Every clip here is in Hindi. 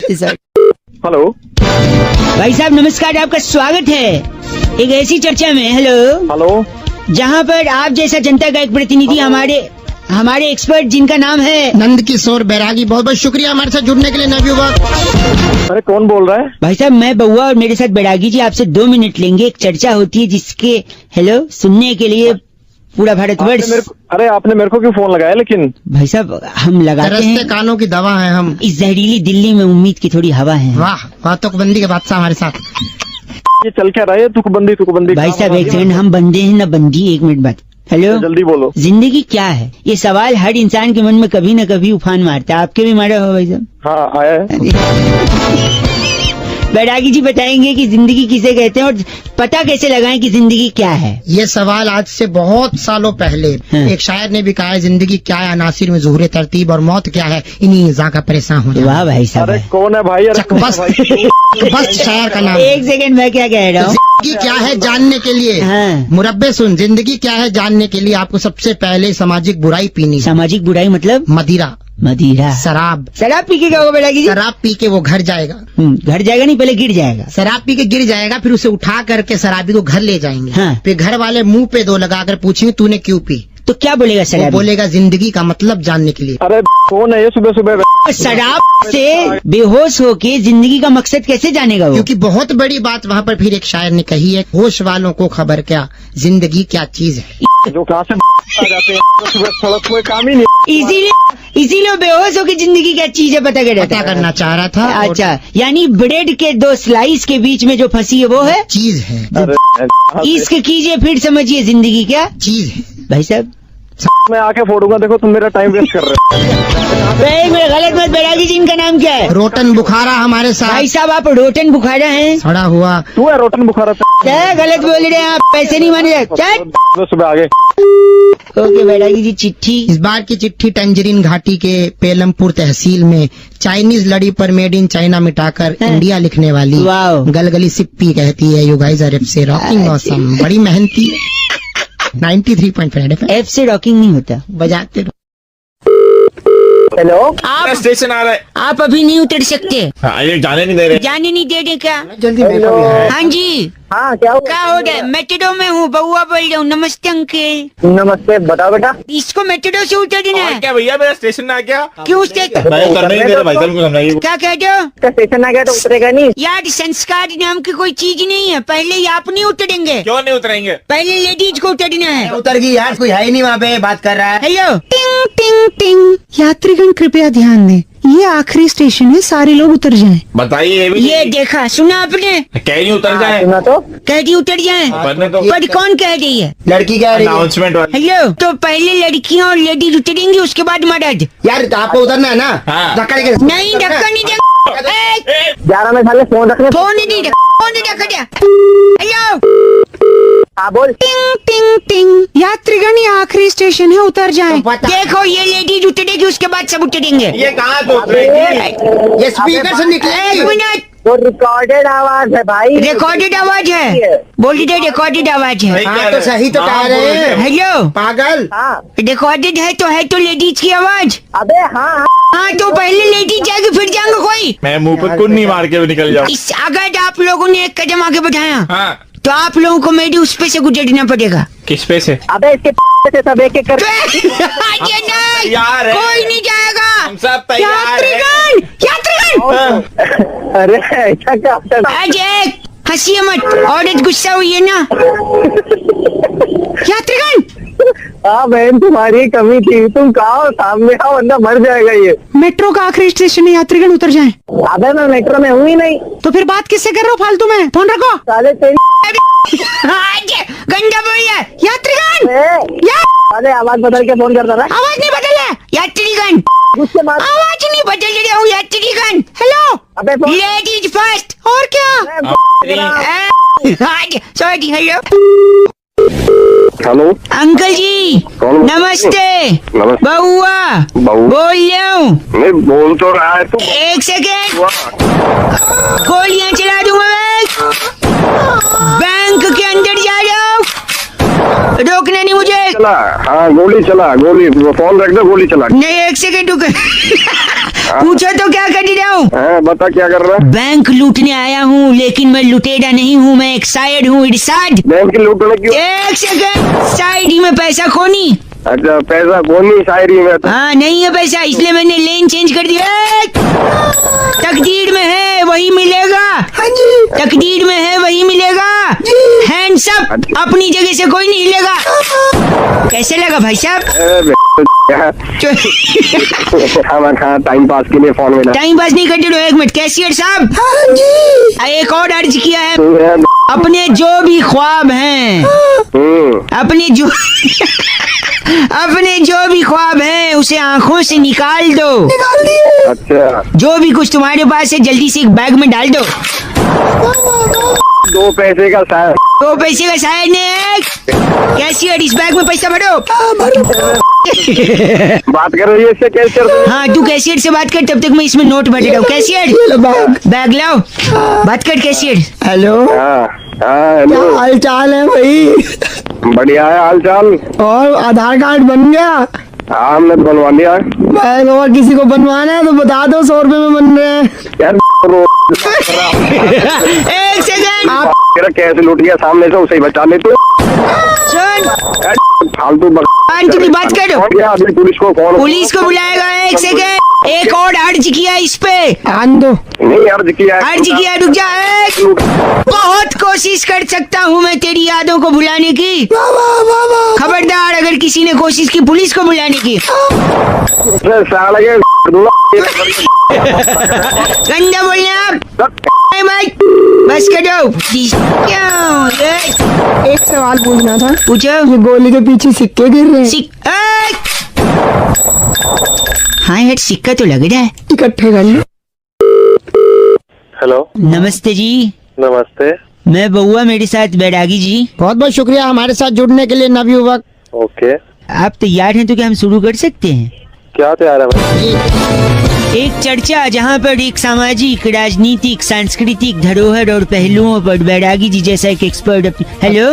हेलो भाई साहब नमस्कार, आपका स्वागत है एक ऐसी चर्चा में। हेलो, जहाँ पर आप जैसा जनता का एक प्रतिनिधि हमारे एक्सपर्ट जिनका नाम है नंद किशोर बैरागी, बहुत बहुत शुक्रिया हमारे साथ जुड़ने के लिए नवयुवक। अरे कौन बोल रहा है? भाई साहब मैं बउआ और मेरे साथ बैरागी जी आपसे 2 मिनट लेंगे। एक चर्चा होती है जिसके सुनने के लिए पूरा भारतवर्ष। अरे आपने मेरे को क्यों फोन लगाया? लेकिन भाई साहब हम लगाते हैं, कानों की दवा है हम। इस जहरीली दिल्ली में उम्मीद की थोड़ी हवा है। वाह वाह, तुकबंदी के बादशाह हमारे साथ। ये चल क्या रहा है? तुकबंदी भाई साहब एक सेकंड, हम बंदे हैं ना बंदी, 1 मिनट बाद। हेलो, जल्दी बोलो। जिंदगी क्या है? ये सवाल हर इंसान के मन में कभी न कभी उफान मारता है। आपके भी मारा हो भाई साहब? हाँ आया है। बैरागी जी बताएंगे कि जिंदगी किसे कहते हैं और पता कैसे लगाएं कि जिंदगी क्या है। ये सवाल आज से बहुत सालों पहले एक शायर ने भी कहा है, जिंदगी क्या है अनासिर में ज़ुहूर तरतीब, और मौत क्या है इन्हीं इज़ा का परेशान हो जाना। वाह भाई साहब, अरे कौन है भाई? बस शायर का नाम। एक सेकंड, मैं क्या कह रहा हूँ? जिंदगी क्या है जानने के लिए, हाँ। मुरब्बे सुन, जिंदगी क्या है जानने के लिए आपको सबसे पहले सामाजिक बुराई पीनी है। सामाजिक बुराई मतलब? मदिरा, शराब पी के क्या होगा बैरागी जी? शराब पी के वो घर जाएगा। घर जाएगा नहीं, पहले गिर जाएगा। शराब पी के गिर जाएगा, फिर उसे उठा करके शराबी को घर ले जाएंगे। हाँ। फिर घर वाले मुंह पे 2 लगाकर पूछेंगे तूने क्यों पी, तो क्या बोलेगा वो शराबी? बोलेगा जिंदगी का मतलब जानने के लिए। अरे कौन है ये सुबह सुबह? शराब से बेहोश होके जिंदगी का मकसद कैसे जानेगा वो? क्योंकि बहुत बड़ी बात वहाँ पर फिर एक शायर ने कही है, होश वालों को खबर क्या, जिंदगी क्या चीज है। जो कहाँ से आ जाते हैं सुबह, सड़क कोई काम ही नहीं। इसीलिए बेहोश होके जिंदगी क्या चीज है पता करना चाह रहा था। अच्छा, यानी ब्रेड के 2 स्लाइस के बीच में जो फंसी है वो है चीज है। इश्क कीजिए फिर समझिए जिंदगी क्या चीज है। भाई साहब मैं आके फोड़ूंगा, देखो तुम मेरा टाइम वेस्ट कर रहे हो। मेरा गलत मत, बैरागी जी इनका नाम क्या है? रोटन बुखारा हमारे साथ। भाई साहब आप रोटन बुखारा हैं? सड़ा हुआ तू है रोटन बुखारा? क्या गलत बोल रहे हैं आप? पैसे नहीं माने सुबह आगे। ओके बैरागी जी, चिट्ठी। इस बार की चिट्ठी टंजरीन घाटी के पेलमपुर तहसील में चाइनीज लड़ी पर मेड इन चाइना मिटाकर इंडिया लिखने वाली गलगली सिप्पी कहती है, यू गाइस आर से रॉकिंग ऑसम, बड़ी मेहनती। 93.5 एफ से रॉकिंग नहीं होता, बजाते रहो। हेलो, आप स्टेशन आ रहा है। आप अभी नहीं उतर सकते। हाँ, ये जाने नहीं दे रहे। जाने नहीं दे रहे क्या? जल्दी हाँ जी, हाँ क्या हो रहा है? मेट्रो में हूँ, बउआ बोल रहा हूँ। नमस्ते अंकल। नमस्ते, बताओ बेटा। इसको मेट्रो से उतरना है। क्या भैया, मेरा स्टेशन आ गया। क्यों मैं उतरने नहीं दे रहा भाई साहब को समझाइए। क्या कहते हो? स्टेशन आ गया तो उतरेगा नहीं यार, संस्कार नाम की कोई चीज नहीं है। पहले ही आप नहीं उतरेंगे। क्यों नहीं उतरेंगे? पहले लेडीज को उतरना है। उतर गई यार, कोई है ही नहीं वहाँ पे, बात कर रहा है। हेलो, टिंग टिंग टिंग, यात्रीगण कृपया ध्यान दें, ये आखिरी स्टेशन है, सारे लोग उतर जाएं। बताइए ये देखा सुना आपने? कह नहीं उतर जाए तो कह दी उतर जाए, पर कौन कह रही है? लड़की कह रही है। अनाउंसमेंट वाली। हेलो, तो पहले लड़कियां और लेडीज उतरेंगी, उसके बाद मर्द। यार आपको उतरना है ना? हाँ। धक्का देके नहीं, धक्का नहीं दे। 11 में साले फोन रखने। फोन नहीं दे, फोन नहीं धक्का दे। हेलो, हाँ बोल। टिंग टिंग टिंग, यात्रीगण ये आखिरी स्टेशन है, उतर जाएं। देखो ये लेडीज उतरेगी, उसके बाद सब उतरेंगे। ये कहाँ तो उतरेगी? ये स्पीकर से निकले। 1 मिनट, वो रिकॉर्डेड आवाज है भाई। रिकॉर्डेड आवाज है। बोल दे, रिकॉर्डेड आवाज है। हाँ तो सही तो कह रहे हैं। हेलो, पागल। हाँ रिकॉर्डेड है तो लेडीज की आवाज। अबे हाँ हाँ, तो पहले लेडीज जाएगी फिर जाएंगे कोई। मैं मुंह पे कुन्नी मार के निकल जाऊँ। अगर आप लोगों ने एक कदम आगे बढ़ाया हाँ, तो आप लोगों को मेरी उस पे से गुजरना पड़ेगा। किस पे से? अबे इसके से सब एक एक कर। नहीं, तैयार है। कोई नहीं जाएगा। हम सब तैयार हैं। यात्रीगण, अरे ऐसा क्या होता है? आज एक हंसी मत, औरत गुस्सा हुई है ना। यात्रीगण, हाँ बहन, तुम्हारी कमी थी, तुम कहा सामने आओ, बंदा मर जाएगा ये। मेट्रो का आखिरी स्टेशन है, यात्रीगण उतर जाएं। अबे मैं मेट्रो में हूँ ही नहीं। तो फिर बात किससे कर रहे हो फालतू में? फोन रखो। साले तेरी आज गंदा बोल रहा है। यात्रीगण, अरे आवाज बदल के फोन करता था। आवाज नहीं बदल है। यात्रीगण, उसके बाद आवाज नहीं बदल रहा हूँ। यात्रीगण, हेलो, अबे फोन लेडीज फर्स्ट। और क्या? सॉरी। हेलो हेलो अंकल जी, कौन? नमस्ते। नमस्ते। बउआ बहू बोल रहा हूँ। मैं बोल तो रहा है तू। 1 सेकेंड, गोलियां चला दूंगा मैं। बैंक के अंदर जा रहा हूँ, रोकना नहीं मुझे। चला, हाँ गोली चला, गोली फोन रख दो, गोली चला। नहीं, 1 सेकेंड रुक। पूछो तो क्या कर रहा हूँ? बता क्या कर रहा है? बैंक लूटने आया हूँ, लेकिन मैं लुटेरा नहीं हूँ, मैं एक साइड हूँ। इरशाद, बैंक लूटने क्यों? एक सेकंड, शायरी में पैसा खोनी। अच्छा, पैसा खोनी शायरी में तो। हाँ, नहीं है पैसा, इसलिए मैंने लेन चेंज कर दिया। तकदीर में है वही मिलेगा। हाँ जी। तकदीर में है वही मिलेगा। हैंड्स अप, अपनी जगह से कोई नहीं हिलेगा। कैसे लगा भाई साहब? हाँ, टाइम पास के लिए फोन मिला। टाइम पास नहीं करते रहो, एक मिनट। कैशियर साहब, हाँ जी। एक और अर्ज किया है, अपने जो भी ख्वाब हैं, अपने जो अपने जो भी ख्वाब हैं उसे आंखों से निकाल दो। निकाल दिए। अच्छा, जो भी कुछ तुम्हारे पास है जल्दी से एक बैग में डाल दो। 2 पैसे का शायर। 2 पैसे का शायर ने। कैशियर, इस बैग में पैसा भरो। बात कर रही है इससे कैशियर से? हाँ, तू कैशियर से बात कर, तब तक मैं इसमें नोट भर रहा हूँ। कैशियर, बैग लाओ, बात कर कैशियर। हेलो, हाँ, क्या हेलो। हाल चाल है भाई? बढ़िया है हाल चाल। और आधार कार्ड बन गया? हाँ, हमने बनवा लिया। मैं और किसी को बनवाना है तो बता दो, 100 रुपए में बन रहे हैं। यार एक सेकंड, आप तेरा कैसे लूट गया सामने से, उसे ही बचा ले तू। सुन, फालतू की बात करो। अभी पुलिस को फोन। पुलिस को बुलाएगा। एक सेकंड, एक और अर्ज किया इस पे। आन दो। नहीं अर्ज किया है। अर्ज किया, रुक जा। बहुत कोशिश कर सकता हूँ मैं तेरी यादों को भुलाने की। खबरदार अगर किसी ने कोशिश की पुलिस को बुलाने की। साला ये गंदा बोलने आप मत, बस करो। क्यों? एक सवाल पूछना था। पूछो। ये गोली के पीछे सिक्के गिर रहे हैं, हाँ यार, सिक्का तो लग रहा है। इकट्ठे कर लो। हेलो, नमस्ते जी। नमस्ते। मैं बउआ, मेरे साथ बैरागी जी। बहुत बहुत शुक्रिया हमारे साथ जुड़ने के लिए नवयुवक। ओके, आप तैयार हैं तो क्या हम शुरू कर सकते हैं? क्या तैयार है भाई? एक चर्चा जहां पर एक सामाजिक, राजनीतिक, सांस्कृतिक धरोहर और पहलुओं पर बैरागी जी जैसा एक एक्सपर्ट हेलो,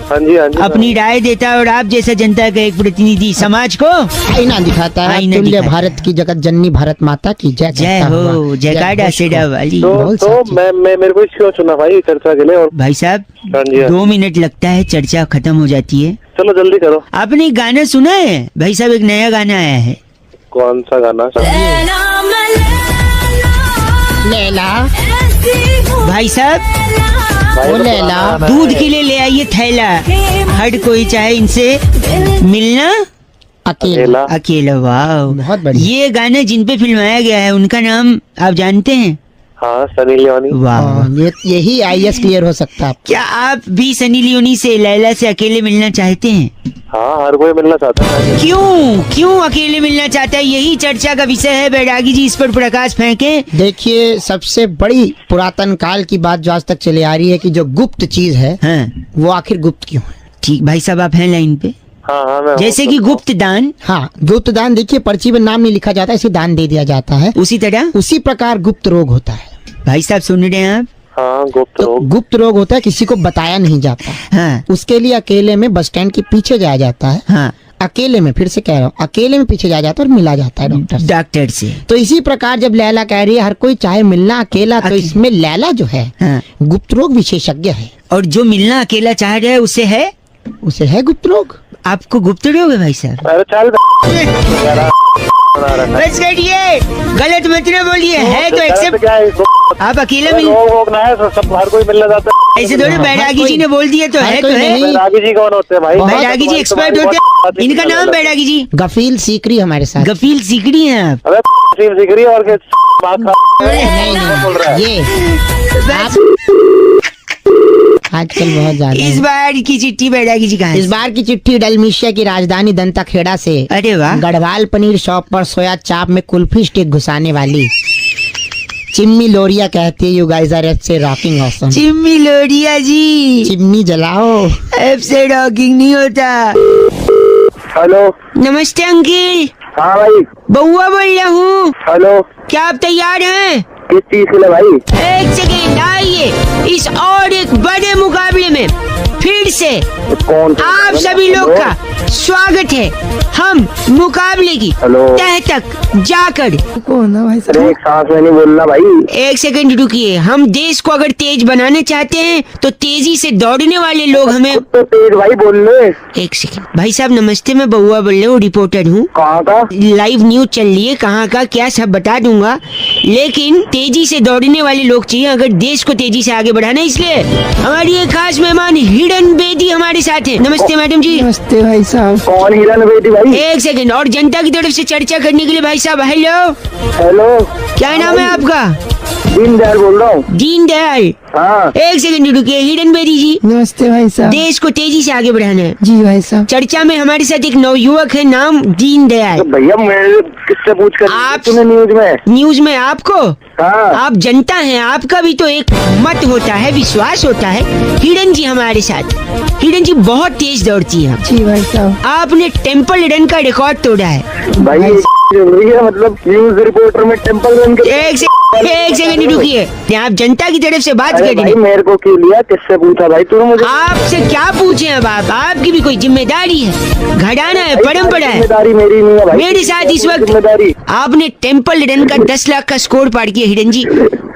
हाँ जी, हाँ जी, अपनी राय देता है और आप जैसा जनता का एक प्रतिनिधि समाज को आईना दिखाता है। आईना तुल्य दिखाता भारत की जगत जननी भारत माता की जय जय कहता हो, हुआ। जयकारा सेडा वाली। तो मैं मेरे को क्यों चुना भाई चर्चा के लिए? और भाई साहब, हाँ जी, हाँ। 2 मिनट लगता है, चर्चा खत्म हो जाती है। चलो जल्दी करो। आपने एक गाना सुना है भाई साहब? एक नया गाना आया है। कौन सा गाना? लैला भाई साहब, ओ लैला, दूध के लिए ले आइए थैला, हर कोई चाहे इनसे मिलना अकेला। अकेला। वाह, बहुत बढ़िया। ये गाना जिन पे फिल्माया गया है उनका नाम आप जानते हैं? हाँ, सनी लियोनी। वाह, हाँ, यही IAS क्लियर हो सकता है। क्या आप भी सनी लियोनी से, लैला से अकेले मिलना चाहते हैं? हाँ, हर कोई मिलना चाहता है। क्यों अकेले मिलना चाहता है? यही चर्चा का विषय है। बैरागी जी, इस पर प्रकाश फेंके। देखिए, सबसे बड़ी पुरातन काल की बात जो आज तक चली आ रही है कि जो गुप्त चीज है हाँ, वो आखिर गुप्त क्यों है? ठीक भाई साहब, आप हैं लाइन पे। हाँ, मैं जैसे कि गुप्त दान, हाँ, गुप्त दान। देखिए, पर्ची में नाम नहीं लिखा जाता, इसे दान दे दिया जाता है। उसी तरह उसी प्रकार गुप्त रोग होता है। भाई साहब सुन रहे हैं आप? हाँ, गुप्त तो रोग। गुप्त रोग होता है, किसी को बताया नहीं जाता। हाँ उसके लिए अकेले में बस स्टैंड के पीछे जाया जाता है। हाँ, अकेले में, फिर से कह रहा हूँ, अकेले में पीछे जाया जाता है और मिला जाता है डॉक्टर से। डॉक्टर से। तो इसी प्रकार जब लैला कह रही है हर कोई चाहे मिलना अकेला, तो इसमें लैला जो है हाँ, गुप्त रोग विशेषज्ञ है। और जो मिलना अकेला चाह रहा है उसे है, उसे है गुप्त रोग। आपको गुप्त रोग है भाई साहब? अरे चल बस करिए, गलत मत ना बोलिए, है तो एक्सेप्ट। क्या है इसको? आप अकेला मिल, रोग वोग ना है, सब हर कोई मिलना चाहता है। ऐसे थोड़ी बैरागी जी ने बोल दिया तो हर है तो कोई है। नहीं। बैरागी जी कौन होते हैं भाई? बैरागी जी एक्सपर्ट होते हैं, इनका नाम बैरागी जी। गफील सीकरी हमारे साथ। गफील सीकरी हैं आप। अरे सीम सीख रही है और क्या बात नहीं बोल रहा है? ये बस, आजकल बहुत ज्यादा इस है। बार की चिट्ठी बैरागी जी कहाँ इस है? बार की चिट्ठी डलमिशिया की राजधानी दंताखेड़ा से अरे वाह, गढ़वाल पनीर शॉप पर सोया चाप में कुल्फी स्टिक घुसाने वाली चिम्मी लोरिया कहती है, यू गाइस आर से रॉकिंग ऑसम। चिम्मी लोरिया जी, चिमनी जलाओ। ऐप से रॉकिंग नहीं होता। हेलो, नमस्ते अंकिल, हाँ भाई। बउआ बोल रहा हूँ। हेलो, क्या आप तैयार हैं? किस चीज के लिए भाई? एक सेकेंड, आइए इस और एक बड़े मुकाबले में फिर से कौन आप सभी लोग का स्वागत है हम मुकाबले की हेलो। तह तक जाकर। कौन है भाई अरे साहब? एक सांस में नहीं बोलना भाई। एक सेकंड रुकिए, हम देश को अगर तेज बनाना चाहते हैं तो तेजी से दौड़ने वाले लोग हमें। तो तेज भाई बोल ले। एक सेकंड भाई साहब, नमस्ते, मैं बउआ बोल रहा हूँ, रिपोर्टर हूँ। कहाँ का? लाइव न्यूज चल रही है, कहाँ का क्या सब बता दूंगा, लेकिन तेजी से दौड़ने वाले लोग चाहिए अगर देश को तेजी से आगे बढ़ाना है। इसलिए हमारी एक खास मेहमान हिरन बेदी हमारे साथ है। नमस्ते मैडम जी। नमस्ते भाई साहब। कौन हिरन बेदी भाई? एक सेकंड, और जनता की तरफ से चर्चा करने के लिए भाई साहब हेलो, हेलो। क्या नाम है आपका? दीनदयाल बोल रहा हूँ। दीनदयाल। हाँ। एक सेकंड रुकिए, हिरन बेदी जी, नमस्ते भाई साहब। देश को तेजी से आगे बढ़ाना है। जी भाई साहब। चर्चा में हमारे साथ एक नवयुवक है, नाम दीनदयाल। तो भैया मैं किससे पूछ कर आप- तूने न्यूज में? न्यूज में आपको, हाँ। आप जनता हैं, आपका भी तो एक मत होता है, विश्वास होता है। हिरन जी हमारे साथ, हिरन जी बहुत तेज दौड़ती है। जी भाई साहब। आपने टेम्पल रन का रिकॉर्ड तोड़ा है। भाई ये जरूरी है, मतलब न्यूज रिपोर्टर में टेम्पल रन के। एक सेकंड रुकिए, आप जनता की तरफ से बात अरे कर भाई रही हैं। मेरे को क्यों लिया? किससे पूछा भाई तूने मुझे? आपसे क्या पूछे अब आप, आपकी भी कोई जिम्मेदारी है, घराना है, परंपरा है। जिम्मेदारी मेरी नहीं है भाई। मेरे साथ इस वक्त जिम्मेदारी। आपने टेम्पल रन का 10 लाख का स्कोर पार किया हिरन जी।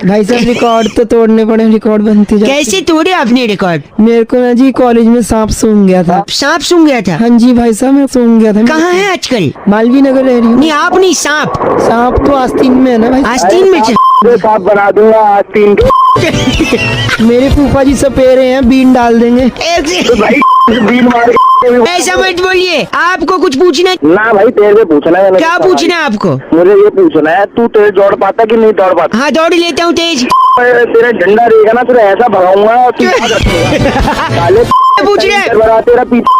भाई साहब रिकॉर्ड तो तोड़ने पड़े, रिकॉर्ड बनते जाते। कैसे तोड़े आपने रिकॉर्ड? मेरे को ना जी कॉलेज में सांप सूंघ गया था। सांप सूंघ गया था? हाँ जी भाई साहब, मैं सूंघ गया था। कहाँ है आजकल? मालवीय नगर रह रही हूँ। नहीं आप नहीं, सांप सांप तो आस्तीन में है ना भाई। आस्तीन में साफ बना दूंगा आस्तीन के। मेरे फूफा जी सपेरे हैं, बीन डाल देंगे। एक से तो भाई बीन मार के ऐसा मत बोलिए, आपको कुछ पूछना है? ना भाई तेरे से पूछना है। क्या पूछना है आपको? मुझे ये पूछना है, तू तेज दौड़ पाता कि नहीं दौड़ पाता? हाँ दौड़ लेता हूँ तेज। तेरा डंडा रहेगा ना, तुझे ऐसा भगाऊंगा तू याद रखेगा। साले पूछ रहे हैं? बड़ा तेरा पीछे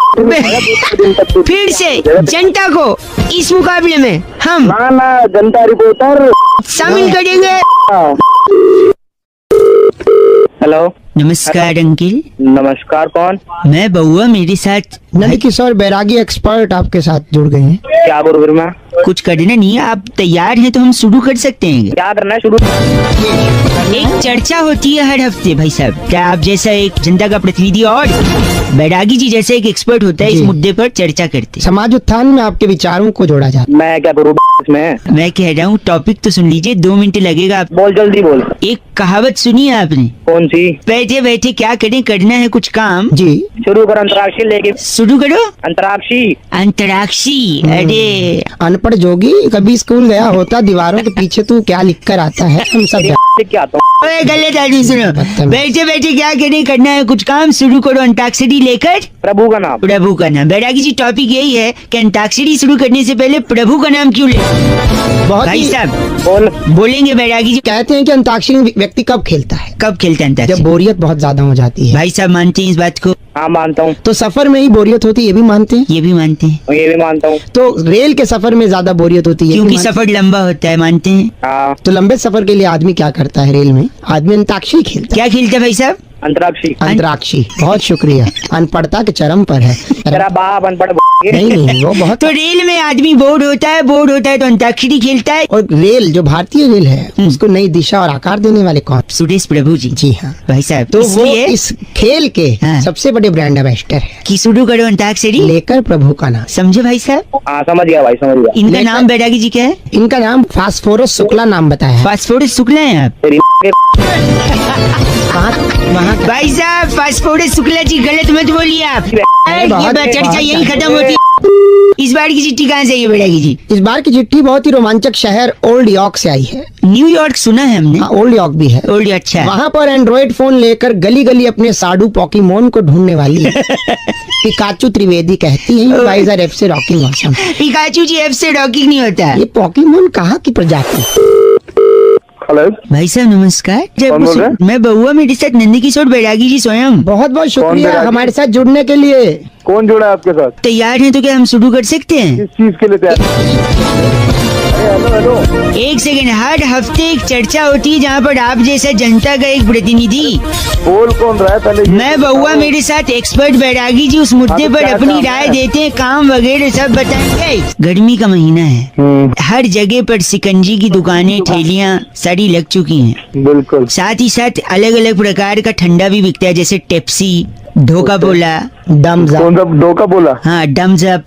फिर से जनता को इस मुकाबले में हम ना ना जनता रिपोर्टर शामिल करेंगे। हाँ। हेलो। नमस्कार अंकिल। नमस्कार, कौन? मैं बउआ, मेरे साथ नंद किशोर बैरागी एक्सपर्ट आपके साथ जुड़ गए हैं। क्या बोल रहा मैं? कुछ करना नहीं है, आप तैयार हैं तो हम शुरू कर सकते हैं। क्या करना है? शुरू। एक चर्चा होती है हर हफ्ते भाई साहब, क्या आप जैसा एक जनता का प्रतिनिधि और बैरागी जी जैसा एक एक्सपर्ट होता है, इस जी। मुद्दे पर चर्चा करते हैं। समाज उत्थान में आपके विचारों को जोड़ा जाता मैं क्या करूँ इसमें? मैं कह रहा हूँ टॉपिक तो सुन लीजिए, 2 मिनट लगेगा। आप बोल, जल्दी बोल। एक कहावत सुनी है आपने, कौन सी? बैठे बैठे क्या करें, करना है कुछ काम। है। जी। शुरू कर अंतराक्षी लेके। शुरू करो। अंतराक्षी। अंतराक्षी, अरे अनपढ़ जोगी कभी स्कूल गया होता, दीवारों के पीछे तू क्या लिख कर आता है, हम सब क्या आता हूँ? ओए, गलत आदमी सुनो। बैठे बैठे क्या करें, करना है कुछ काम, शुरू करो अंताक्षरी लेकर प्रभु का नाम। प्रभु का नाम। बैरागी जी टॉपिक यही है कि अंताक्षरी शुरू करने से पहले प्रभु का नाम क्यों ले? बहुत भाई ही साहब बोल। बोलेंगे बैरागी जी। कहते हैं कि अंताक्षरी व्यक्ति कब खेलता है? कब खेलते हैं जब अंताक्षरी? बोरियत बहुत ज्यादा हो जाती है। भाई साहब मानते हैं इस बात को? हाँ मानता हूँ। तो सफर में ही बोरियत होती है, ये भी मानते हैं। ये भी मानते हैं, ये भी मानता हूँ। तो रेल के सफर में ज्यादा बोरियत होती है, ये भी क्योंकि मानते सफर लंबा होता है, मानते हैं। हाँ। तो लंबे सफर के लिए आदमी क्या करता है? रेल में आदमी अंताक्षरी खेलता क्या खेलते हैं भाई साहब? अंतराक्षी। है। अंतराक्षी। बहुत शुक्रिया, अनपढ़ता के चरम पर है। तेरा बाप अनपढ़। नहीं नहीं, वो बहुत। तो रेल में आदमी बोर्ड होता है, बोर्ड होता है तो अंताक्षरी खेलता है। और रेल जो भारतीय रेल है उसको नई दिशा और आकार देने वाले कौन? सुरेश प्रभु जी। जी हाँ। भाई साहब तो वो इसलिए इस खेल के हाँ। सबसे बड़े ब्रांड एम्बेसडर है। कि शुरू करो अंताक्षरी, लेकर प्रभु का नाम। समझे भाई साहब? हाँ समझ गया भाई, समझ गया। इनका लेकर- नाम बैरागी जी क्या है? इनका नाम फास्फोरस शुक्ला नाम बताया है। फास्फोरस शुक्ला है आप? तेरी वहाँ का भाई साहब फास्फोरस शुक्ला जी गलत मत बोलिए आप। ये बहुत- चर्चा बहुत यही खत्म होती है। इस बार की चिट्ठी कहाँ से आई है बैरागी जी? इस बार की चिट्ठी बहुत ही रोमांचक शहर ओल्ड यॉर्क से आई है। न्यूयॉर्क सुना है हमने। हाँ, ओल्ड यॉर्क भी है। ओल्ड, अच्छा। वहाँ पर एंड्रॉइड फोन लेकर गली गली अपने साडू पॉकीमोन को ढूंढने वाली पिकाचू त्रिवेदी कहती है, गाइस आर एफ से रॉकिंग ऑसम। पिकाचू जी एफ से रॉकिंग नहीं होता। ये पॉकीमोन कहाँ की प्रजाति? हेलो। भाई साहब नमस्कार। कौन बोल रहे हैं? मैं बउआ, मेरे साथ नंदकिशोर बैरागी जी स्वयं। बहुत बहुत शुक्रिया बैरागी? हमारे साथ जुड़ने के लिए। कौन जुड़ा है आपके साथ? तैयार हैं तो क्या हम शुरू कर सकते हैं? किस चीज के लिए तैयार? Hello hello. एक सेकंड, हर हफ्ते एक चर्चा होती है जहाँ पर आप जैसा जनता का एक प्रतिनिधि, बोल कौन रहा है पहले? मैं बउआ, मेरे साथ एक्सपर्ट बैरागी जी उस मुद्दे हाँ, तो पर क्या अपनी काम राय है? देते हैं, काम वगैरह सब बताएंगे। गर्मी का महीना है, हर जगह पर सिकंजी की दुकानें, ठेलियाँ सारी लग चुकी हैं। बिल्कुल। साथ ही साथ अलग अलग प्रकार का ठंडा भी बिकता है, जैसे टेप्सी, धोखा बोला, डम्स कौन सा धोखा बोला? हाँ डम्स अप।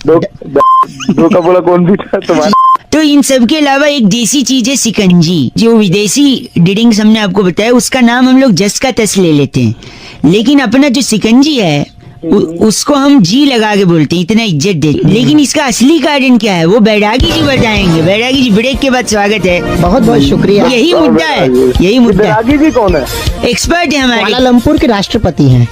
धोखा बोला कौन सी था तुम्हारा? तो इन सब के अलावा एक देसी चीज है सिकंजी, जो विदेशी ड्रिंक्स हमने आपको बताया उसका नाम हम लोग जस का तस ले लेते हैं, लेकिन अपना जो सिकंजी है उसको हम जी लगा के बोलते हैं, इतना इज्जत दे। लेकिन इसका असली कारण क्या है वो बैरागी जी बताएंगे। बैरागी जी ब्रेक के बाद स्वागत है। बहुत बहुत शुक्रिया। यही मुद्दा है, यही मुद्दा है। बैरागी जी कौन है? एक्सपर्ट है हमारे। कुआलालंपुर के राष्ट्रपति हैं।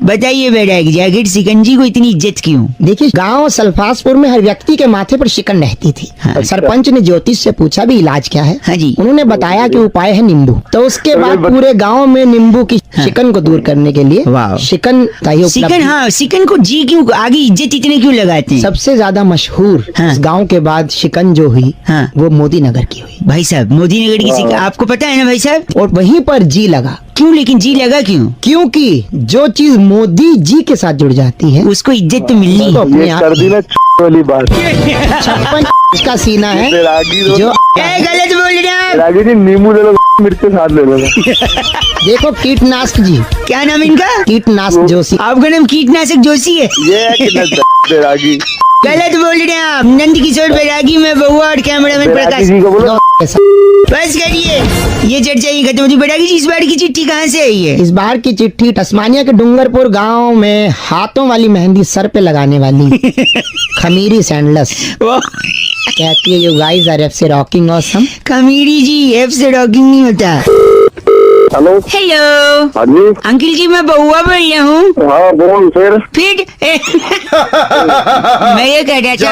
बताइए बैरागी जी आखिर सिकंजी को इतनी इज्जत क्यों? देखिए, गांव सल्फासपुर में हर व्यक्ति के माथे पर शिकन रहती थी। हाँ। सरपंच ने ज्योतिष से पूछा भी इलाज क्या है। हाँ जी। उन्होंने बताया कि उपाय है नींबू। तो उसके बाद पूरे गांव में नींबू की शिकन को दूर करने के लिए वाह। शिकन का ही सिकन, उपलब्ध। हाँ सिकन को जी क्यों आगे इज्जत इतने क्यों लगाते हैं? सबसे ज्यादा मशहूर हाँ। इस गांव के बाद शिकन जो हुई हाँ। वो मोदी नगर की हुई, भाई साहब मोदी नगर की सिकन आपको पता है ना भाई साहब? और वहीं पर जी लगा। क्यों लेकिन जी लगा क्यों? क्योंकि जो चीज मोदी जी के साथ जुड़ जाती है उसको इज्जत तो मिलनी तो है। अपने ये आप कर दी ना वाली बात। 56 का सीना है बैरागी जो गलत बोल रहे हैं आप। बैरागी जी नींबू ले लो, मिर्च के साथ ले लो। देखो कीटनाशक जी, क्या नाम इनका? कीटनाशक जोशी। आपका नाम कीटनाशक जोशी है? ये है कि बैरागी। गलत बोल रहे हैं आप। नंद किशोर बैरागी में बहुआ और कैमरामैन बैरागी प्रकाश। जी को बोलो। बस करिए, ये चर्चा ही खत्म होती। बैरागी जी इस बार की चिट्ठी कहाँ से आई है? इस बार की चिट्ठी तस्मानिया के डूंगरपुर गांव में हाथों वाली मेहंदी सर पे लगाने वाली खमीरी सैंडलस कहती है, यू गाइस आर एफ से रॉकिंग ऑसम। खमीरी जी एफ से रॉकिंग नहीं होता। हेलो। हेलो हाँ जी। अंकिल जी मैं बहुआ बोल रहा हूँ। हाँ बोल फिर। मैं ये कह रहा था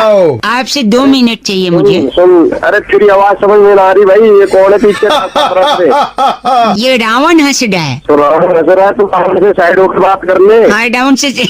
आपसे 2 मिनट चाहिए मुझे। सुन, अरे तेरी आवाज समझ में ना आ रही भाई। ये कौन है पीछे तरफ से? ये रावण हंस रहा है। तो रावण नजर आया, तू रावण से साइड होकर बात कर ले। हाँ डाउन से एक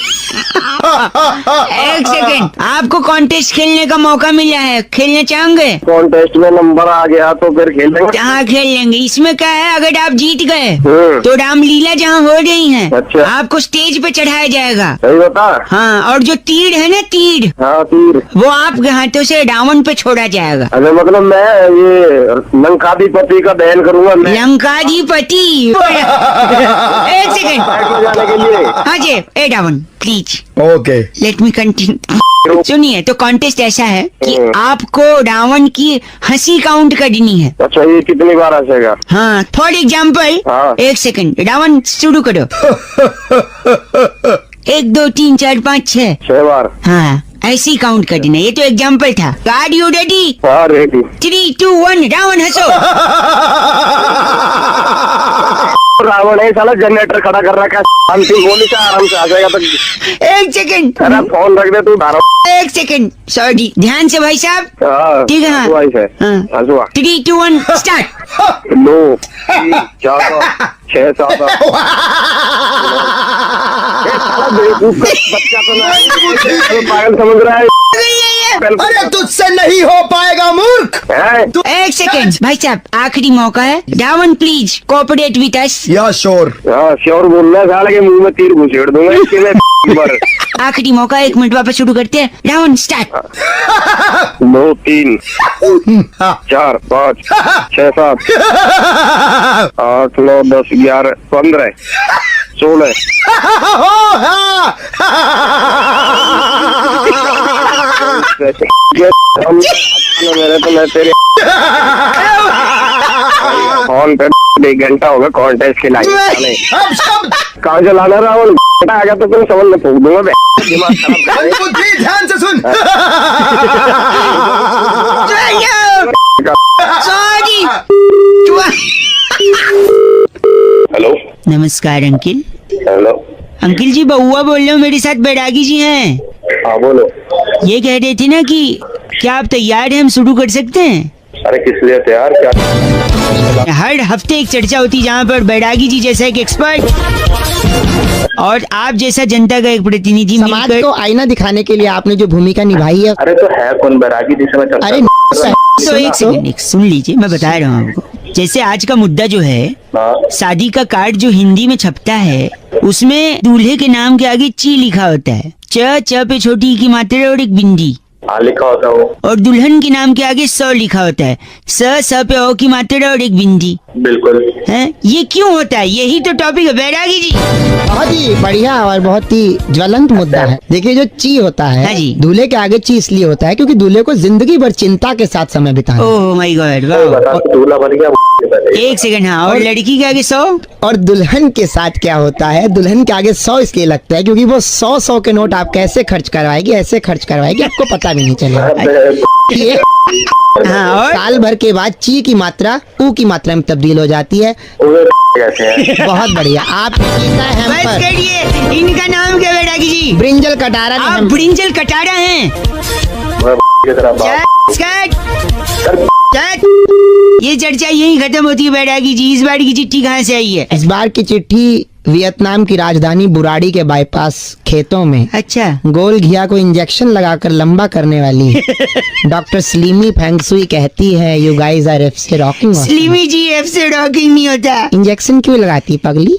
सेकेंड, आपको कॉन्टेस्ट खेलने का मौका मिला है, खेलना चाहोगे? कॉन्टेस्ट में नंबर आ गया तो फिर खेलेंगे। हाँ खेल लेंगे। इसमें क्या है, अगर आप जीत गए तो रामलीला जहाँ हो रही है अच्छा। आपको स्टेज पे चढ़ाया जाएगा। सही बता। हाँ, और जो तीर है ना तीर, हाँ तीर, वो आपके हाथों से रावण पे छोड़ा जाएगा। अरे मतलब मैं ये लंकाधिपति का दहन करूंगा मैं लंकाधिपति। एक सेकेंड। साइड में जाने के लिए। हाँ जी, ए Ravan please okay. Let me continue. सुनिए, तो कॉन्टेस्ट ऐसा है कि आपको रावण की हंसी काउंट करनी है। अच्छा, ये कितनी बार हंसेगा? हाँ, फॉर एग्जाम्पल हाँ। एक सेकंड, रावण शुरू करो। 1 2 3 4 5 6। 6 बार। हाँ, ऐसे ही काउंट करना। ये तो एग्जाम्पल था। Are you ready? हाँ रेडी। 3 2 1 रावण हंसो। रावण है साला, जनरेटर खड़ा कर रखा है। अंतिम गोली से आराम से आ जाएगा। तो एक सेकंड, अरे फोन रख दे तू। धारा। एक सेकंड, सॉरी, ध्यान से भाई साहब। ठीक है, हाँ। हंसुआ ही है। हाँ। हंसुआ। 3 2 1 स्टार्ट। 2 3 4 6 7 बेवकूफ का बच्चा तो ना है, पागल समझ रहा है। अरे तुझसे नहीं हो पाएगा मूर्ख। है? एक सेकंड भाई साहब, आखिरी मौका है। Ravan please cooperate with us. या श्योर। हाँ श्योर बोलना है साले के मुंह में तीर घुसेड़ दूंगा इसके लिए। आखिरी मौका, 1 मिनट वापस शुरू करते हैं। रावण स्टार्ट। 2 3 4 5 6 7 8 9 10 11 15 16 मेरे तो मैं तेरे फोन पे 1 घंटा होगा कॉन्टेस्ट के लाइन। कहाँ से लाना रावण? आ गया तो तुम समझ में फूक दूंगा। दिमाग खराब। ध्यान से सुन। सॉरी। हेलो। नमस्कार अंकिल। हेलो। अंकिल जी बहुआ बोल रहे हो, मेरे साथ बैरागी जी हैं। हाँ बोलो। ये कह रहे थे ना कि क्या आप तैयार हैं, हम शुरू कर सकते हैं? अरे किस लिए तैयार? क्या हर हफ्ते एक चर्चा होती है जहाँ पर बैरागी जी जैसा एक एक्सपर्ट और आप जैसा जनता का एक प्रतिनिधि समाज मिलकर। को आईना दिखाने के लिए आपने जो भूमिका निभाई है। अरे तो है कौन बैरागी जिसे मैं चर्चा अरे तो एक सेकंड, सुन लीजिए, मैं बता रहा हूँ आपको। जैसे आज का मुद्दा जो है, हाँ। शादी का कार्ड जो हिंदी में छपता है उसमें दूल्हे के नाम के आगे ची लिखा होता है। च पे छोटी की मात्रा और एक बिंदी। हाँ लिखा होता वो। और दुल्हन के नाम के आगे 100 लिखा होता है। स पे ओ की मात्रा और एक बिंदी बिल्कुल। है। ये क्यों होता है? यही तो टॉपिक है बैरागी जी। बहुत ही बढ़िया और बहुत ही ज्वलंत मुद्दा है। देखिए जो ची होता हाँ है जी। दूल्हे के आगे ची इसलिए होता है क्योंकि दूल्हे को जिंदगी भर चिंता के साथ समय बिताना है। ओह माय गॉड, वाह। बता दूल्हा बन गया। एक सेकंड, हाँ। और लड़की के आगे 100? और दुल्हन के साथ क्या होता है, दुल्हन के आगे 100 इसलिए लगता है क्योंकि वो 100 के नोट आप कैसे खर्च करवाएगी, ऐसे खर्च करवाएगी आपको पता भी नहीं चलेगा। ये हाँ, और साल भर के बाद ची की मात्रा ऊ की मात्रा में तब्दील हो जाती है। कैसे है? बहुत बढ़िया। आप बस करिए। इनका नाम क्या बैरागी जी? ब्रिंजल कटारा ने आप हम ब्रिंजल कटारा हैं? ये चर्चा यही खत्म होती है बैरागी जी। इस बार की चिट्ठी कहाँ से आई है? इस बार की चिट्ठी वियतनाम की राजधानी बुराड़ी के बाईपास खेतों में अच्छा। गोल घिया को इंजेक्शन लगाकर लंबा करने वाली डॉक्टर स्लीमी फेंगसुई कहती है यू गाइस आर एफ से रॉकिंग। स्लीमी जी एफ से रॉकिंग नहीं होता। इंजेक्शन क्यों लगाती पगली?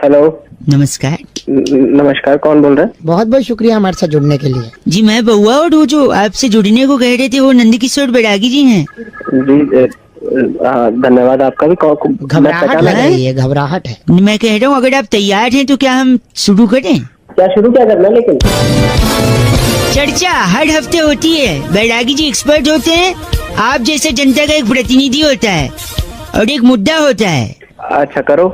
हेलो नमस्कार नमस्कार, कौन बोल रहे हैं? बहुत बहुत शुक्रिया हमारे साथ जुड़ने के लिए। जी मैं बउआ, और वो जो आपसे जुड़ने को कह रहे थे वो नंदकिशोर बैरागी जी हैं। जी धन्यवाद आपका भी। घबराहट लग रही है, घबराहट है। मैं कह रहा हूँ अगर आप तैयार हैं तो क्या हम शुरू करें? क्या शुरू क्या करना है? लेकिन चर्चा हर हफ्ते होती है। बैरागी जी एक्सपर्ट होते हैं, आप जैसे जनता का एक प्रतिनिधि होता है और एक मुद्दा होता है। अच्छा करो।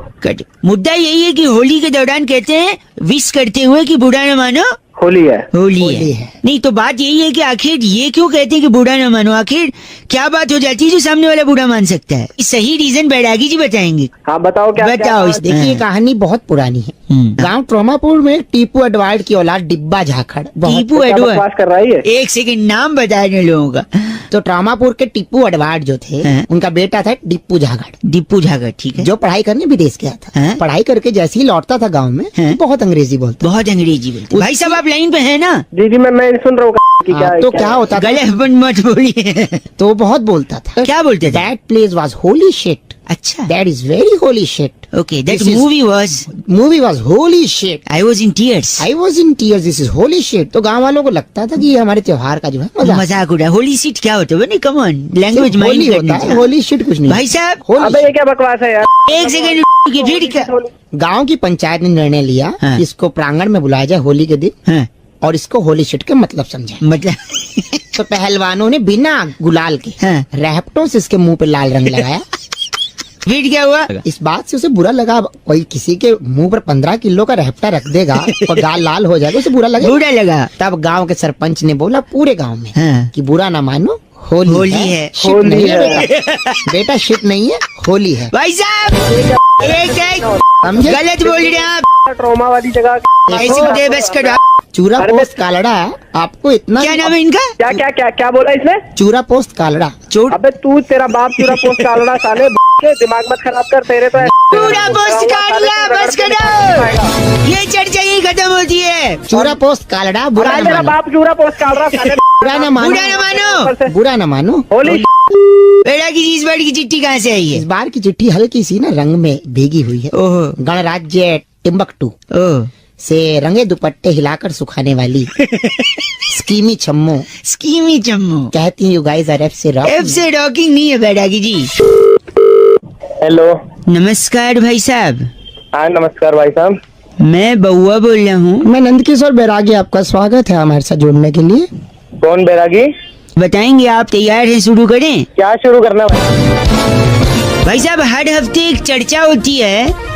मुद्दा यही है कि होली के दौरान कहते हैं विश करते हुए कि बुरा न मानो होली है। होली होली है। है। नहीं तो बात यही है कि आखिर ये क्यों कहते हैं कि बुरा न मानो? आखिर क्या बात हो जाती है जो सामने वाला बुरा मान सकता है? सही रीजन बैरागी जी बताएंगे। हाँ बताओ क्या? बताओ इस देखिए ये कहानी बहुत पुरानी है। गांव ट्रोमापुर में टीपू एडवर्ड की औलाद डिब्बा झाखड़ टीपू क्या एडवर्ड। बकवास कर रहा है ये? एक सेकंड, नाम बता रहे लोगों का। तो ट्रोमापुर के टीपू एडवर्ड जो थे हाँ। उनका बेटा था डिप्पू झाखड़, डिप्पू झागर, ठीक है। जो पढ़ाई करने विदेश गया था। हाँ। पढ़ाई करके जैसे ही लौटता था गांव में हाँ। बहुत अंग्रेजी बोलता। बहुत अंग्रेजी बोलते। भाई साहब आप लाइन पे हैं ना? जी जी मैं सुन रहा हूँ कि क्या तो क्या होता था, गले बंद मत बोलिए। तो वो बहुत बोलता था। क्या बोलते थे? That place was holy shit, अच्छा, that is very holy shit, okay. That This is- movie was, movie was holy shit, I was in tears. I was in tears, this is holy shit. तो गांव वालों को लगता था कि ये हमारे त्योहार का जो है मजाक उड़ा। होली सीट क्या होता है? Come on, language Holi mind होता है, करना। होली शिट कुछ नहीं। भाई साहब होली अबे ये क्या बकवास है यार? एक सेकंड रुकिए, फिर क्या? गांव की पंचायत ने निर्णय लिया हाँ। कि इसको प्रांगण में बुलाया जाए होली के दिन हाँ, और इसको होली शिट के मतलब समझाए। मतलब तो पहलवानों ने बिना गुलाल के हाँ। रैपटों से इसके मुंह पे लाल रंग लगाया। फिर क्या हुआ? इस बात से उसे बुरा लगा। कोई किसी के मुंह पर 15 किलो का रैपटा रख देगा और गाल लाल हो जाएगा, उसे बुरा लगेगा। बुरा लगा। तब गांव के सरपंच ने बोला पूरे गांव में हाँ। कि बुरा ना मानो, होली होली है, है। शिट होली नहीं है है। बेटा, बेटा शिट नहीं है, होली है। भाई साहब एक समझे? गलत बोल रहे हैं आप। ट्रॉमा वाली जगह ऐसी मुझे बस करो। चूरा अरे पोस्ट कालड़ा आपको इतना क्या नाम है इनका? क्या क्या क्या क्या बोला इसने? चूरा पोस्ट कालड़ा चोट अबे तू तेरा बाप चूरा पोस्ट डालना साले के दिमाग मत खराब कर। तेरे तो पूरा पोस्ट काट ला, बस करो। ये चर्चा यही खत्म होती है। चूरा पोस्ट कालड़ा बुरा न तेरा मानो, बाप चूरा पोस्ट डाल रहा साले। बुरा न मानो, बुरा न मानो। बुरा न मानो। होली बेटा की इस बार की चिट्ठी कहाँ से आई इस है? बार की चिट्ठी हल्की सी ना रंग में भीगी हुई है। ओहो, गणराज्य टिम्बकटू ओह, से रंगे दुपट्टे हिलाकर सुखाने वाली स्कीमी छम्मो स्कीमी चम्मू। कहती है यू गाइस आर एफ से रॉक। एफ से रॉकिंग नहीं है बैरागी जी। हेलो। नमस्कार भाई साहब, हाँ नमस्कार भाई साहब। मैं बउआ बोल रहा हूँ। मैं नंदकिशोर बैरागी, आपका स्वागत है हमारे साथ जुड़ने के लिए। कौन बैरागी? बताएंगे आप तैयार हैं? शुरू करें? क्या शुरू करना भाई? भाई साहब हर हफ्ते एक चर्चा होती है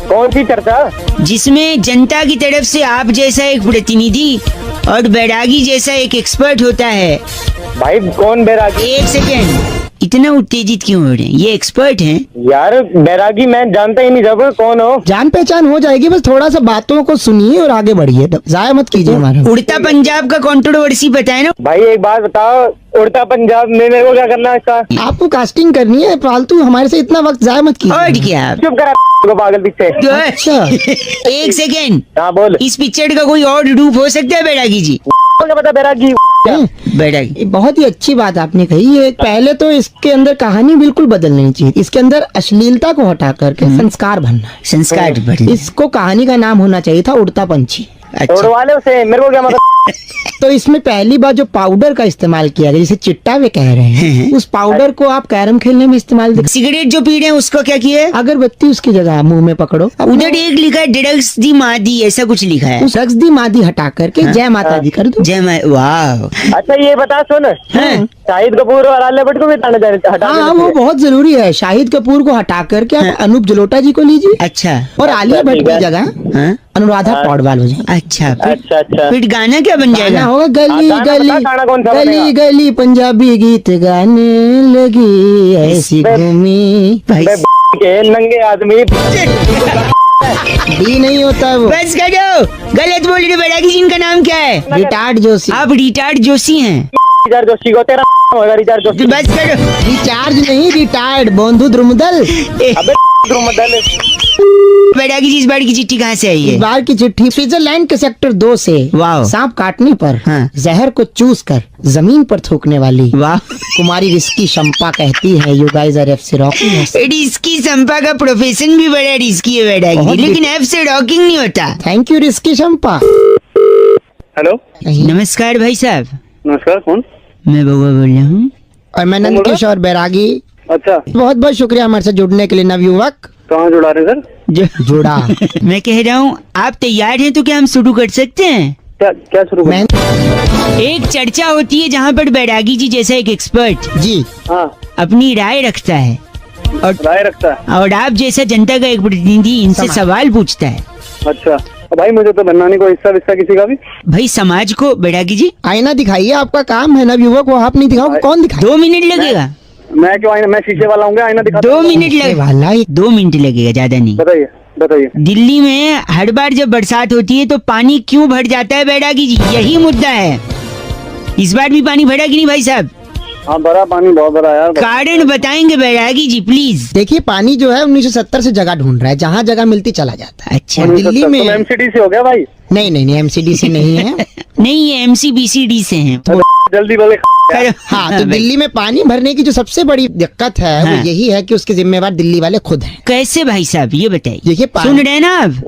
कौन सी चर्चा? जिसमें जनता की तरफ से आप जैसा एक प्रतिनिधि और बैरागी जैसा एक एक्सपर्ट होता है। भाई कौन बैरागी? एक सेकेंड, इतना उत्तेजित क्यों हो रहे हैं? ये एक्सपर्ट हैं। यार बैरागी मैं जानता ही नहीं जब कौन हो। जान पहचान हो जाएगी, बस थोड़ा सा बातों को सुनिए और आगे बढ़िए, जाया मत कीजिए हमारा। उड़ता पंजाब का कंट्रोवर्सी पता है ना? भाई एक बात बताओ, उड़ता पंजाब में मेरे को क्या करना है इसका? आपको कास्टिंग करनी है, फालतू हमारे से इतना वक्त जाया मत और कीजिए। क्या? चुप करा को पागल पीछे। अच्छा एक सेकेंड, हाँ बोल। इस पिक्चर का कोई और रूप हो सकता है बैरागी जी? क्या पता बैरागी? बैरागी ये बहुत ही अच्छी बात आपने कही। ये पहले तो इसके अंदर कहानी बिल्कुल बदलनी चाहिए। इसके अंदर अश्लीलता को हटा करके संस्कार भरना है। संस्कार बढ़ी। इसको कहानी का नाम होना चाहिए था उड़ता पंछी। अच्छा। तोड़वा ले उसे, मेरे को क्या मतलब। तो इसमें पहली बार जो पाउडर का इस्तेमाल किया गया, जिसे चिट्टा वे कह रहे हैं, उस पाउडर को आप कैरम खेलने में इस्तेमाल सिगरेट जो पी रहे हैं उसको क्या किए? अगरबत्ती उसकी जगह मुंह में पकड़ो। उधर एक लिखा है ड्रग्स दी मादी, ऐसा कुछ लिखा है। उस रक्स दी मादी हटा करके जय माता दी कर दो। जय माँ, वाह। अच्छा ये बता सुन, शाहिद कपूर और आलिया भट्ट को भी हटा हाँ, वो बहुत जरूरी है। शाहिद कपूर को हटा करके आप अनूप जलोटा जी को लीजिए, अच्छा। और आलिया भट्ट की जगह हाँ? अनुराधा पौडवाल हो जाए। अच्छा फिर अच्छा। फिर गाना क्या बन गाना जाएगा? होगा गली गाना गली बता, गाना कौन सा गली बनेगा? गली पंजाबी गीत गाने लगी ऐसी घूमी। भाई के नंगे आदमी भी नहीं होता है वो। बस करो, गलत बोल रहे बैरागी जी। इनका नाम क्या है? रिटार्ड जोशी। आप रिटार्ड जोशी हैं। रिचार्ज जोशी को तेरा होगा रिचार्ज जोशी। बस करो। रिचार्ज नहीं, रिटायर्ड बोंधु द्रुमदल। अबे द्रुमदल। बैरागी जी इस बार की चिट्ठी कहाँ से आई इस है? बार की चिट्ठी स्विट्जरलैंड के सेक्टर 2 से। वाह। सांप काटने पर हाँ। जहर को चूस कर जमीन पर थूकने वाली वाह। कुमारी रिस्की शंपा कहती है, यू गाइस आर एफ से रॉकिंग। रिस्की संपा का प्रोफेशन भी बड़ा रिस्की है बैरागी बहुत जी, लेकिन एफ से रॉकिंग नहीं होता। Thank you risky Shampa. Hello नमस्कार भाई साहब, नमस्कार, कौन? मैं बउआ बोल रहा हूँ। और मैं नंद किशोर बैरागी। अच्छा, बहुत बहुत शुक्रिया हमारे साथ जुड़ने के लिए नवयुवक। कहाँ जुड़ा रहे सर? जुड़ा मैं कह रहा हूँ आप तैयार हैं तो क्या हम शुरू कर सकते हैं? क्या शुरू मैं एक चर्चा होती है जहाँ पर बैरागी जी जैसा एक एक्सपर्ट जी हाँ, अपनी राय रखता है राय रखता है। और आप जैसा जनता का एक प्रतिनिधि इनसे सवाल पूछता है। अच्छा, भाई मुझे तो बनना नहीं कोई हिस्सा विस्सा किसी का भी। भाई समाज को बैरागी जी आईना दिखाइए, आपका काम है नवयुवक, वो आप नहीं दिखाओ, कौन दिखाए? 2 मिनट लगेगा। मैं क्यों आईना, मैं शीशे वाला हूँ, आईना दिखा। 2 मिनट लगेगा, वाला 2 मिनट लगेगा, ज्यादा नहीं। बताइए बताइए। दिल्ली में हर बार जब बरसात होती है तो पानी क्यों भर जाता है बैरागी जी, यही मुद्दा है। इस बार भी पानी भरा कि नहीं भाई साहब? हाँ भरा, पानी बहुत भरा यार। कारण बताएंगे बैरागी जी प्लीज। देखिए पानी जो है 1970 से जगह ढूंढ रहा है, जहाँ जगह मिलती चला जाता है। अच्छा, और दिल्ली में एमसीडी से हो गया भाई। नहीं एमसीडी से नहीं है। नहीं ये MCBCD से हैं। जल्दी बोले। हाँ, तो दिल्ली में पानी भरने की जो सबसे बड़ी दिक्कत है हाँ। वो यही है कि उसके जिम्मेवार दिल्ली वाले खुद हैं। कैसे भाई साहब ये बताइए? देखिए सुन रहे हैं ना आप?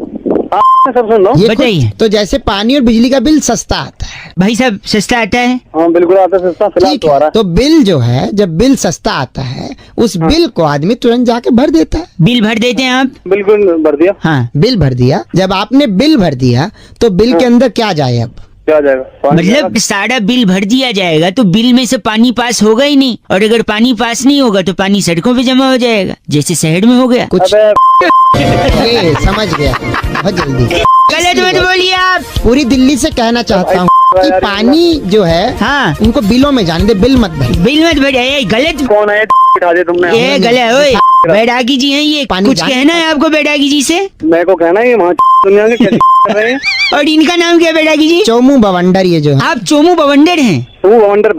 हाँ सब सुन लो। ये बताइए। खुद- तो जैसे पानी और बिजली का बिल सस्ता आता है, भाई साहब सस्ता आता है? हाँ बिल्कुल आता है सस्ता, फिलहाल ठीक तो आ है, रहा है। तो बिल जो है, जब बिल सस्ता आता है उस बिल को आदमी तुरंत जाके भर देता है। बिल भर देते हैं आप? बिल्कुल भर दिया। हाँ, बिल भर दिया, जब आपने बिल भर दिया तो बिल के अंदर क्या जाए अब? क्या आ जाएगा? पानी मतलब सारा बिल भर दिया जाएगा तो बिल में से पानी पास होगा ही नहीं, और अगर पानी पास नहीं होगा तो पानी सड़कों पे जमा हो जाएगा, जैसे शहर में हो गया। कुछ अबे ये समझ गया बहुत जल्दी। गलत मत बोलिए आप। पूरी दिल्ली से कहना चाहता हूँ कि पानी जो है हाँ, उनको बिलों में जाने दे, बिल मत भर। बिल मत भर। ये गलत, कौन है? बिठा दिया तुमने। ये गलत। ओए बैरागी जी हैं ये, पानी कुछ जान- कहना है आपको बैरागी जी से? मेरे को कहना है ये वहाँ दुनिया के क्या कर रहे हैं? और इनका नाम क्या है बैरागी जी? चोमू बवंडर ये जो है। आप चोमू बवंडर हैं। तू वंडर।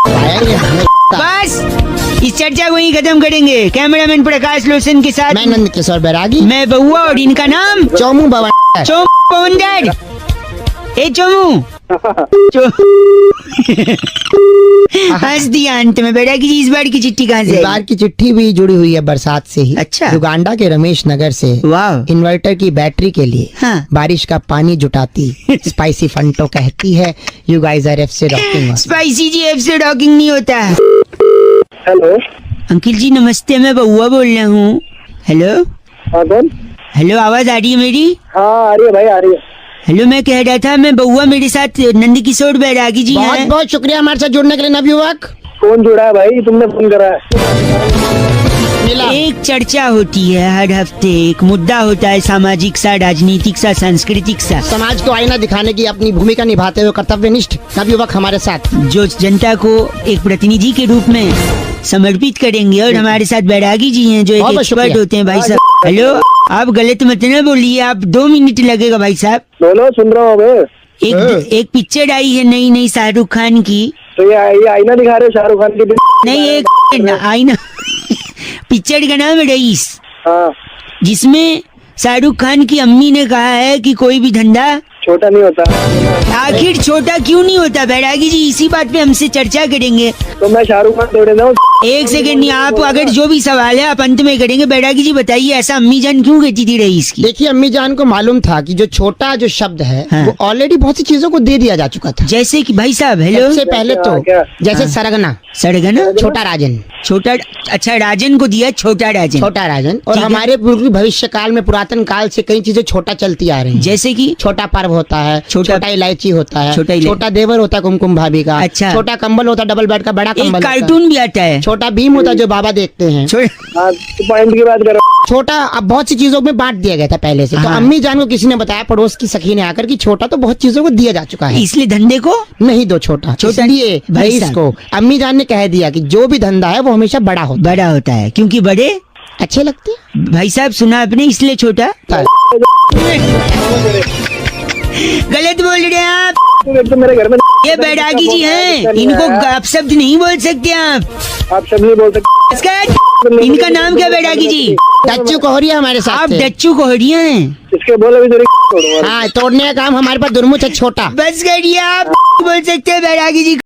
आएंगे हमें। बस इस चर्चा को ही खत्म करेंगे। कैमरामैन प्रकाश लोचन के साथ मैं नंद किशोर बैरागी, मैं बउआ, और इनका नाम चोमू बवंडर। चोमू बवंडर। ए चोमू हंस दिया अंत में। बैरागी जी इस बार की चिट्ठी कहाँ से इस आई? बार की चिट्ठी भी जुड़ी हुई है बरसात से ही। अच्छा। युगांडा के रमेश नगर से वाह। इन्वर्टर की बैटरी के लिए हाँ। बारिश का पानी जुटाती स्पाइसी फंटो कहती है, यू गाइस आर एफ से रॉकिंग। स्पाइसी जी एफ से डॉकिंग नहीं होता। हेलो अंकिल जी नमस्ते, मैं बउआ बोल रहा हूँ। हेलो हाँ कौन? हेलो, आवाज आ रही है मेरी? हाँ आ रही है भाई, आ रही है। हेलो, मैं कह रहा था मैं बउआ, मेरे साथ नंद किशोर बैरागी जी बहुत हैं। बहुत शुक्रिया हमारे साथ जुड़ने के लिए नवयुवक। कौन जुड़ा है भाई? तुमने फोन करा है? मिला। एक चर्चा होती है हर हफ्ते, एक मुद्दा होता है, सामाजिक सा, राजनीतिक सा, सांस्कृतिक सा, समाज को आईना दिखाने की अपनी भूमिका निभाते हुए कर्तव्यनिष्ठ नवयुवक हमारे साथ। जो जनता को एक प्रतिनिधि के रूप में समर्पित करेंगे। और हमारे साथ बैरागी जी हैं जो एक बहुत एक्सपर्ट शुक्रिया। होते हैं भाई साहब। हेलो, आप गलत मत ना बोलिए, आप 2 मिनट लगेगा भाई साहब। बोलो, सुन रहा हूँ मैं। एक पिक्चर आई है नई शाहरुख खान की। तो ये आईना दिखा रहे हो शाहरुख खान की? नहीं, एक आईना पिक्चर का नाम है रईस, हाँ जिसमें शाहरुख खान की अम्मी ने कहा है कि कोई भी धंधा छोटा नहीं होता। आखिर छोटा क्यों नहीं होता बैरागी जी, इसी बात पे हमसे चर्चा करेंगे। तो मैं शाहरुख खान थोड़े ना। एक सेकंड नहीं, आप अगर जो भी सवाल है आप अंत में करेंगे। बैरागी जी बताइए, ऐसा अम्मी जान क्यों कहती थी रईस की? देखिए अम्मी जान को मालूम था कि जो छोटा जो शब्द है हाँ। वो ऑलरेडी बहुत सी चीजों को दे दिया जा चुका था। जैसे कि भाई साहब हेलो, सबसे पहले तो क्या? जैसे सरगना, सड़गना, छोटा राजन, छोटा, अच्छा राजन को दिया छोटा राजन। छोटा राजन। और ठीक है। हमारे पूर्व भविष्य काल में पुरातन काल से कई चीजें छोटा चलती आ रही हैं। जैसे कि छोटा पर्व होता है, छोटा इलायची होता है, छोटा छोटा देवर होता है कुमकुम भाभी का, अच्छा। छोटा कंबल होता है डबल बेड का, बड़ा एक कंबल होता है। कार्टून भी आता है छोटा भीम होता है जो बाबा देखते हैं। हाँ, तो पॉइंट की बात करो। छोटा अब बहुत सी चीजों में बांट दिया गया था पहले से। तो हाँ। अम्मी जान को किसी ने बताया, पड़ोस की सखी ने आकर, कि छोटा तो बहुत चीजों को दिया जा चुका है, इसलिए धंधे को नहीं दो छोटा। छोटा इसलिए भाई रईस साहब। को अम्मी जान ने कह दिया कि जो भी धंधा है वो हमेशा बड़ा होता बड़ा होता है, क्योंकि बड़े अच्छे लगते हैं। भाई साहब सुना आपने, इसलिए छोटा। गलत बोल रहे हैं आप। तो मेरे घर में ये बैरागी जी हैं, इनको आप शब्द नहीं बोल सकते आप सब नहीं बोल सकते। इसका इनका नाम क्या बैरागी जी? डच्चू कोहरिया हमारे साथ आप थे। डच्चू कोहरिया हैं। इसके बोले भी हाँ, तोड़ने का काम हमारे पास दुर्मुछ है छोटा। बस करिए, आप बोल सकते हैं बैरागी जी।